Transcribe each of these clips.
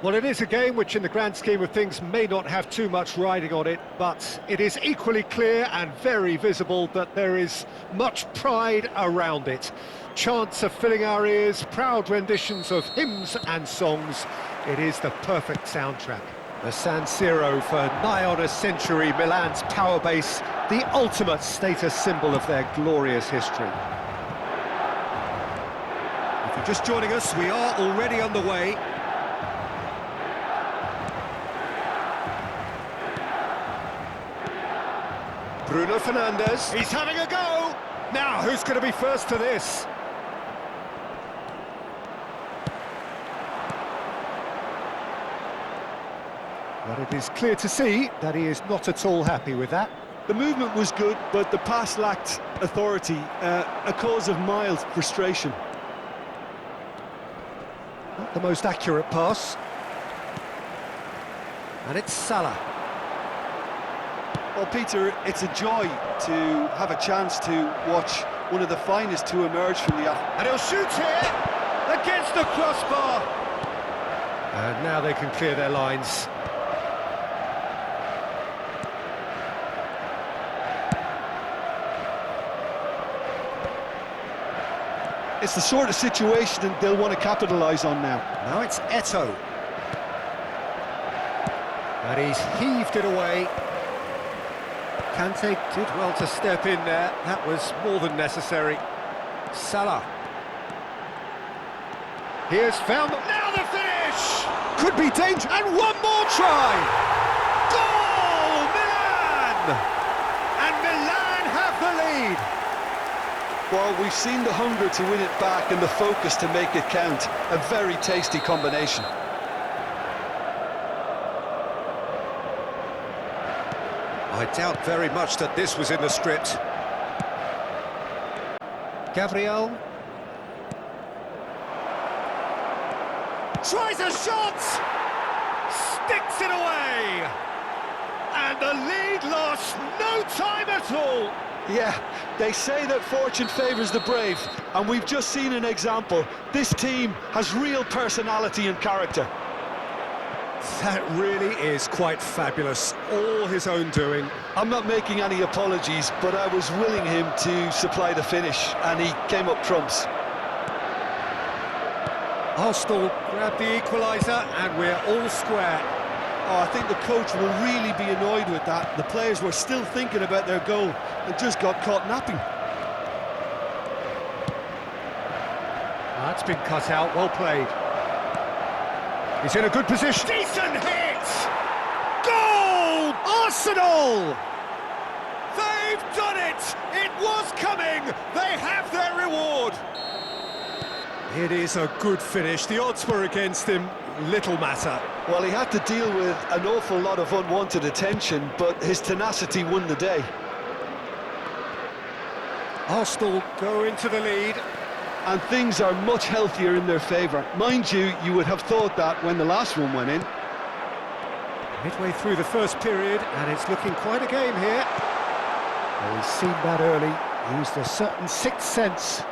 Well, it is a game which in the grand scheme of things may not have too much riding on it, but it is equally clear and very visible that there is much pride around it. Chants are filling our ears, proud renditions of hymns and songs. It is the perfect soundtrack. The San Siro for nigh on a century, Milan's power base, the ultimate status symbol of their glorious history. If you're just joining us, we are already underway. Bruno Fernandes, he's having a go! Now, who's going to be first to this? But it is clear to see that he is not at all happy with that. The movement was good, but the pass lacked authority, a cause of mild frustration. Not the most accurate pass. And it's Salah. Well, Peter, it's a joy to have a chance to watch one of the finest to emerge from the... And he'll shoot here, against the crossbar. And now they can clear their lines. It's the sort of situation that they'll want to capitalise on now. Now it's Eto'o. And he's heaved it away. Kante did well to step in there. That was more than necessary. Salah. He has found... Now the finish! Could be danger. And one more try! Goal! Milan! And Milan have the lead. Well, we've seen the hunger to win it back and the focus to make it count. A very tasty combination. I doubt very much that this was in the script. Gabriel. Tries a shot! Sticks it away! And the lead lost no time at all! Yeah, they say that fortune favours the brave, and we've just seen an example. This team has real personality and character. That really is quite fabulous, all his own doing. I'm not making any apologies, but I was willing him to supply the finish, and he came up trumps. Arsenal grabbed the equaliser, and we're all square. Oh, I think the coach will really be annoyed with that. The players were still thinking about their goal and just got caught napping. That's been cut out, well played. He's in a good position. Decent hit! Goal! Arsenal! They've done it! It was coming! They have their reward! It is a good finish. The odds were against him. Little matter. Well, he had to deal with an awful lot of unwanted attention, but his tenacity won the day. Arsenal go into the lead. And things are much healthier in their favour. Mind you, you would have thought that when the last one went in. Midway through the first period, and it's looking quite a game here. Well, he's seen that early, used a certain sixth sense.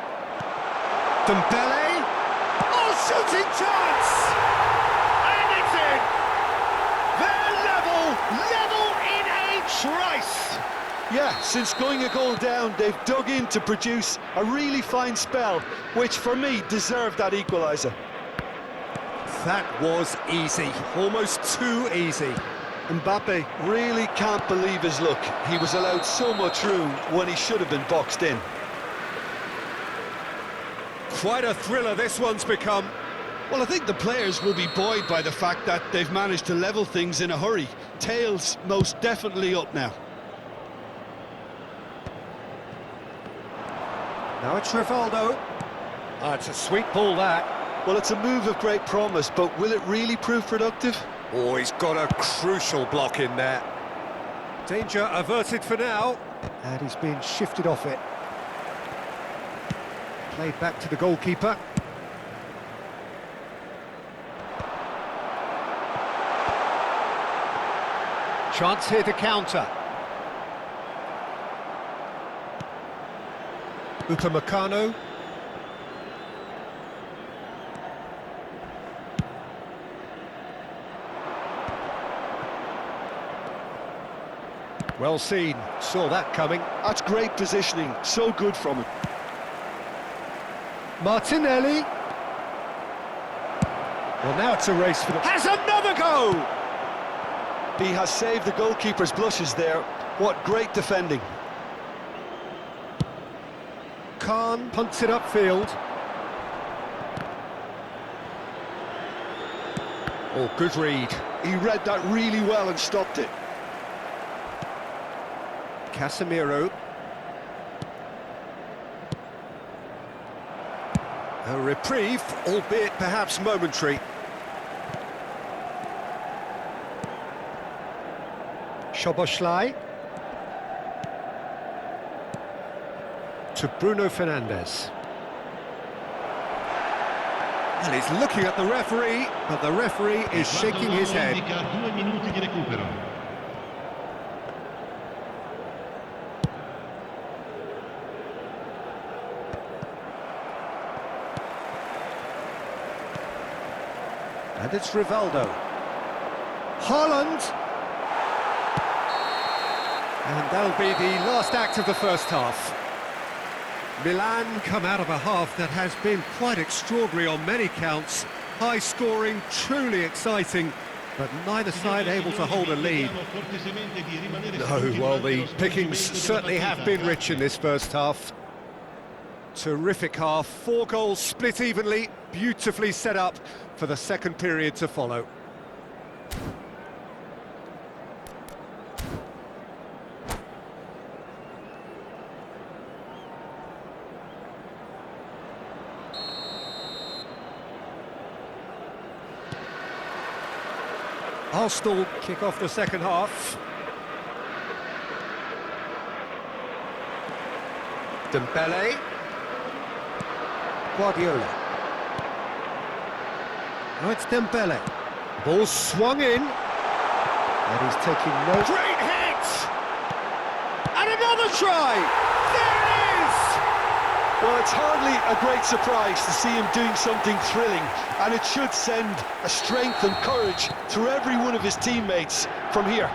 Dembele! Oh, shooting chance! And it's in! They're level in a trice! Yeah, since going a goal down, they've dug in to produce a really fine spell, which for me deserved that equaliser. That was easy, almost too easy. Mbappe really can't believe his luck. He was allowed so much room when he should have been boxed in. Quite a thriller this one's become. Well, I think the players will be buoyed by the fact that they've managed to level things in a hurry. Tails most definitely up now. Now it's Rivaldo. Oh, it's a sweet ball, that. Well, it's a move of great promise, but will it really prove productive? Oh, he's got a crucial block in there. Danger averted for now. And he's been shifted off it. Played back to the goalkeeper. Chance here to counter. Upamecano. Well seen, saw that coming. That's great positioning, so good from him. Martinelli. Well, now it's a race for the... Has another go! He has saved the goalkeeper's blushes there. What great defending. Khan punts it upfield. Oh, good read. He read that really well and stopped it. Casemiro. A reprieve, albeit perhaps momentary. Szoboszlai. To Bruno Fernandes. And he's looking at the referee, but the referee is shaking his head. 2 minuti di recupero. And it's Rivaldo. Haaland. And that'll be the last act of the first half. Milan come out of a half that has been quite extraordinary on many counts. High scoring, truly exciting, but neither side able to hold a lead. No, well, the pickings certainly have been rich in this first half. Terrific half, 4 goals split evenly, beautifully set up for the second period to follow. Arsenal kick off the second half. Dembele. Guardiola. Now it's Dembele. Ball swung in. And he's taking no... Great hit! And another try! There it is! Well, it's hardly a great surprise to see him doing something thrilling, and it should send a strength and courage through every one of his teammates from here.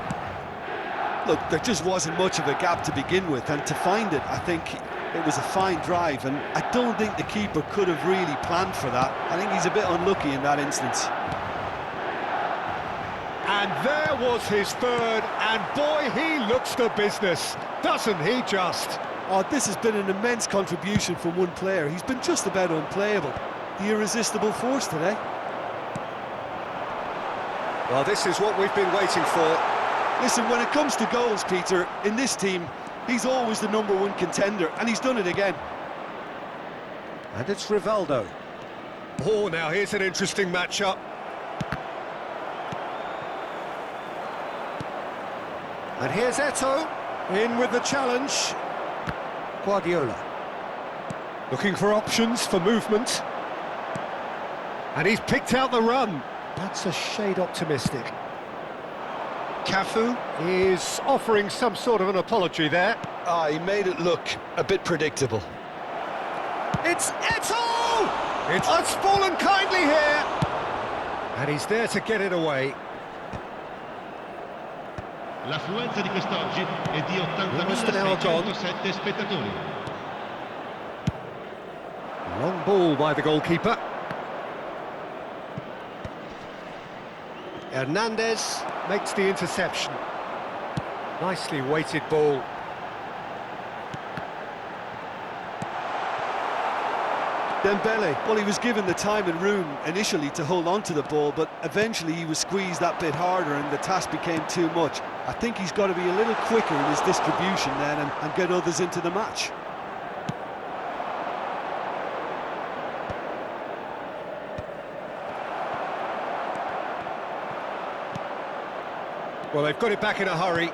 Look, there just wasn't much of a gap to begin with, and to find it, I think it was a fine drive, and I don't think the keeper could have really planned for that. I think he's a bit unlucky in that instance. And there was his third, and boy, he looks the business, doesn't he just? Oh, this has been an immense contribution from one player. He's been just about unplayable. The irresistible force today. Well, this is what we've been waiting for. Listen, when it comes to goals, Peter, in this team, he's always the #1 contender, and he's done it again. And it's Rivaldo. Oh, now here's an interesting matchup. And here's Eto'o, in with the challenge. Guardiola. Looking for options for movement. And he's picked out the run. That's a shade optimistic. Cafu is offering some sort of an apology there. He made it look a bit predictable. It's Eto'o! It's fallen kindly here. And he's there to get it away. L'affluenza di quest'oggi è di Almost an hour gone. 80.607 spettatori. Long ball by the goalkeeper. Hernandez makes the interception. Nicely weighted ball. Dembele, well, he was given the time and room initially to hold on to the ball, but eventually he was squeezed that bit harder and the task became too much. I think he's got to be a little quicker in his distribution then and get others into the match. Well, they've got it back in a hurry.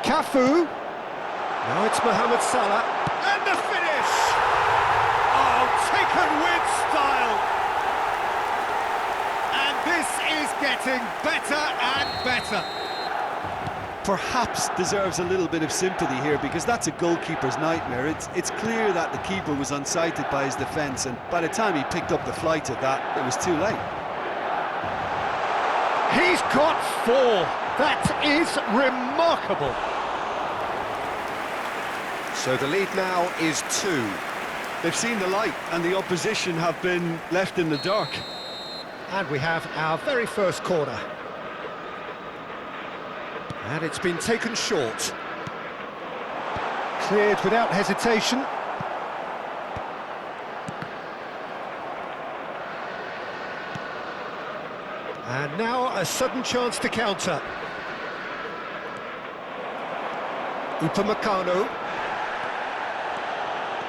Cafu. Now it's Mohamed Salah. And the finish! Oh, taken with style. And this is getting better and better. Perhaps deserves a little bit of sympathy here, because that's a goalkeeper's nightmare. It's clear that the keeper was unsighted by his defence, and by the time he picked up the flight of that, it was too late. He's got 4. That is remarkable. So the lead now is 2. They've seen the light, and the opposition have been left in the dark. And we have our very first corner. And it's been taken short. Cleared without hesitation. And now a sudden chance to counter. Upamecano.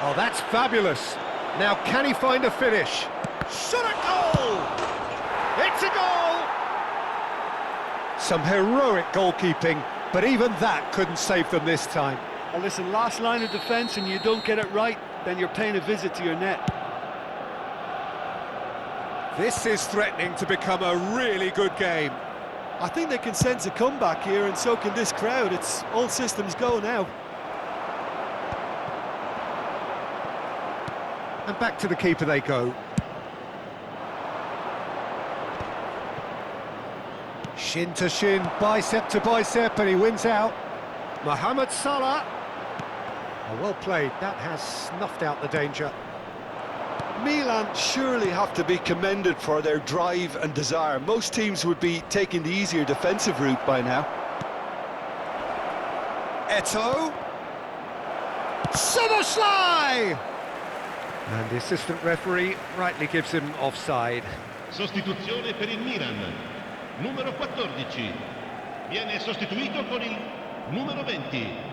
Oh, that's fabulous. Now, can he find a finish? Shot a goal! It's a goal! Some heroic goalkeeping, but even that couldn't save them this time. Well, listen, last line of defence and you don't get it right, then you're paying a visit to your net. This is threatening to become a really good game. I think they can sense a comeback here, and so can this crowd. It's all systems go now. And back to the keeper they go. Shin to shin, bicep to bicep, and he wins out. Mohamed Salah. Oh, well played, that has snuffed out the danger. Milan surely have to be commended for their drive and desire. Most teams would be taking the easier defensive route by now. Eto'o. Szoboszlai! And the assistant referee rightly gives him offside. Sostituzione per il Milan. Numero 14. Viene sostituito con il numero 20.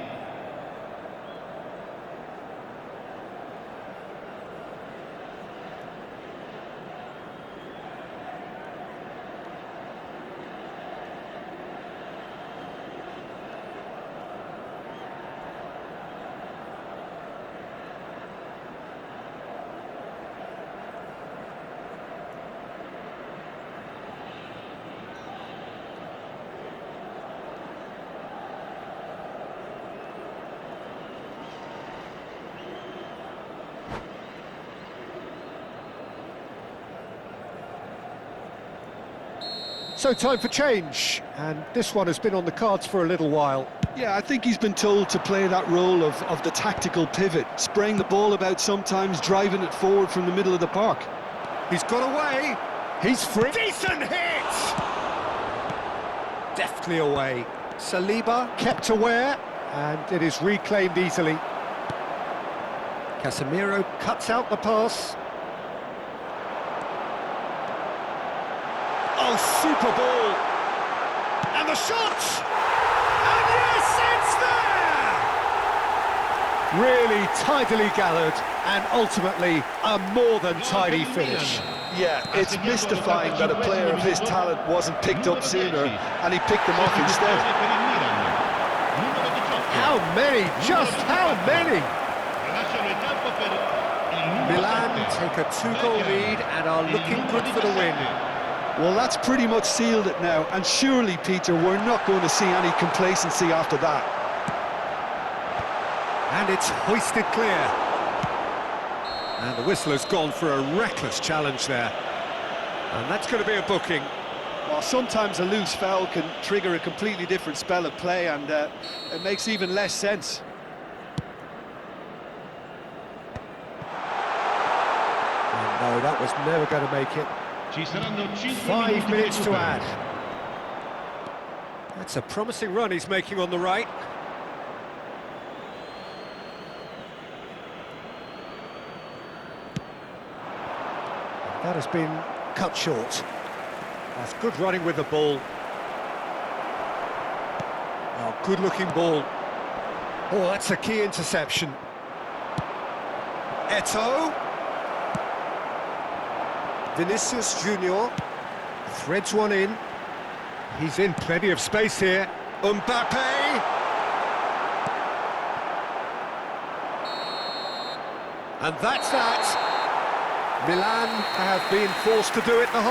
So time for change, and this one has been on the cards for a little while. Yeah, I think he's been told to play that role of the tactical pivot, spraying the ball about sometimes, driving it forward from the middle of the park. He's got away, he's free. Decent hit! Deftly away. Saliba kept aware, and it is reclaimed easily. Casemiro cuts out the pass. Oh, super ball! And the shot! And yes, it's there! Really tidily gathered, and ultimately a more than tidy finish. Yeah, it's mystifying that a player of his talent wasn't picked up sooner, and he picked them off instead. How many? Just how many? Milan take a 2-goal lead and are looking good for the win. Well, that's pretty much sealed it now, and surely, Peter, we're not going to see any complacency after that. And it's hoisted clear. And the whistle has gone for a reckless challenge there. And that's going to be a booking. Well, sometimes a loose foul can trigger a completely different spell of play, and it makes even less sense. And no, that was never going to make it. Ci saranno 5 minutes to add. That's a promising run he's making on the right. That has been cut short. That's good running with the ball. Oh, good-looking ball. Oh, that's a key interception. Eto'o. Vinicius Junior threads one in. He's in plenty of space here. Mbappe! And that's that. Milan have been forced to do it the